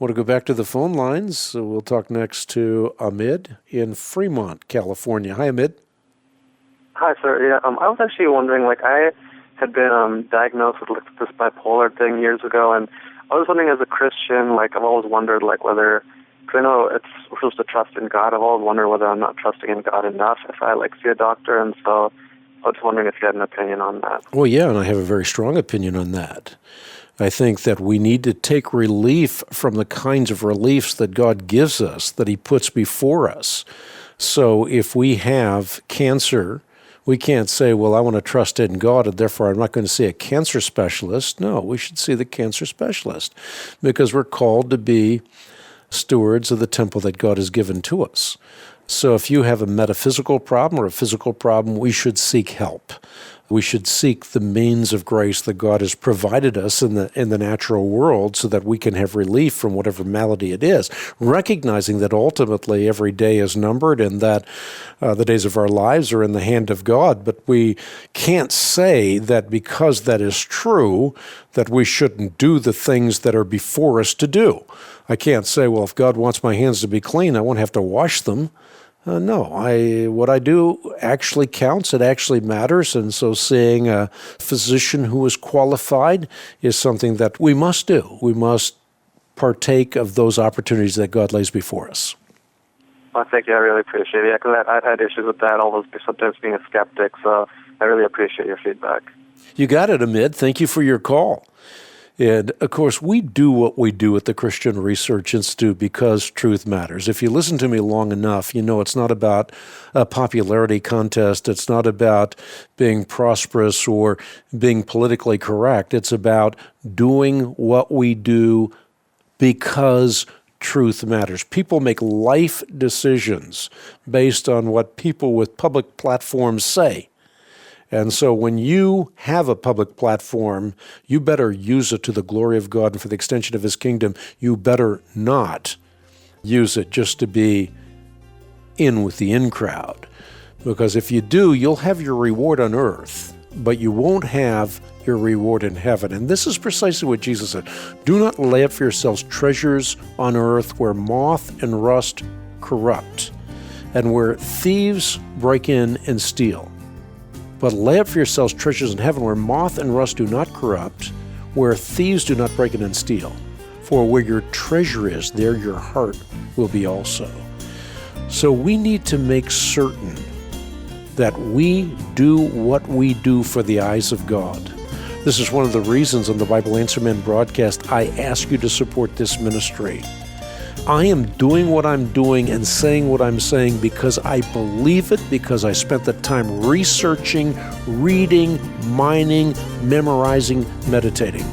Want to go back to the phone lines? So we'll talk next to Ahmed in Fremont, California. Hi, Ahmed. Hi, sir. Yeah, I was actually wondering, I had been diagnosed with this bipolar thing years ago, and I was wondering, as a Christian, I've always wondered, whether, because I know we're supposed to trust in God, I've always wondered whether I'm not trusting in God enough if I, see a doctor, and so I was wondering if you had an opinion on that. Well, yeah, and I have a very strong opinion on that. I think that we need to take relief from the kinds of reliefs that God gives us, that He puts before us. So if we have cancer, we can't say, well, I want to trust in God, and therefore I'm not going to see a cancer specialist. No, we should see the cancer specialist, because we're called to be stewards of the temple that God has given to us. So if you have a metaphysical problem or a physical problem, we should seek help. We should seek the means of grace that God has provided us in the natural world so that we can have relief from whatever malady it is, recognizing that ultimately every day is numbered and that the days of our lives are in the hand of God. But we can't say that because that is true, that we shouldn't do the things that are before us to do. I can't say, well, if God wants my hands to be clean, I won't have to wash them. No, what I do actually counts. It actually matters. And so seeing a physician who is qualified is something that we must do. We must partake of those opportunities that God lays before us. Well, thank you. I really appreciate it. Yeah, because I've had issues with that, always sometimes being a skeptic. So I really appreciate your feedback. You got it, Ahmed. Thank you for your call. And, of course, we do what we do at the Christian Research Institute because truth matters. If you listen to me long enough, you know it's not about a popularity contest. It's not about being prosperous or being politically correct. It's about doing what we do because truth matters. People make life decisions based on what people with public platforms say. And so when you have a public platform, you better use it to the glory of God and for the extension of His kingdom. You better not use it just to be in with the in crowd. Because if you do, you'll have your reward on earth, but you won't have your reward in heaven. And this is precisely what Jesus said. Do not lay up for yourselves treasures on earth where moth and rust corrupt, and where thieves break in and steal. But lay up for yourselves treasures in heaven where moth and rust do not corrupt, where thieves do not break in and steal. For where your treasure is, there your heart will be also. So we need to make certain that we do what we do for the eyes of God. This is one of the reasons on the Bible Answer Men broadcast, I ask you to support this ministry. I am doing what I'm doing and saying what I'm saying because I believe it, because I spent the time researching, reading, mining, memorizing, meditating.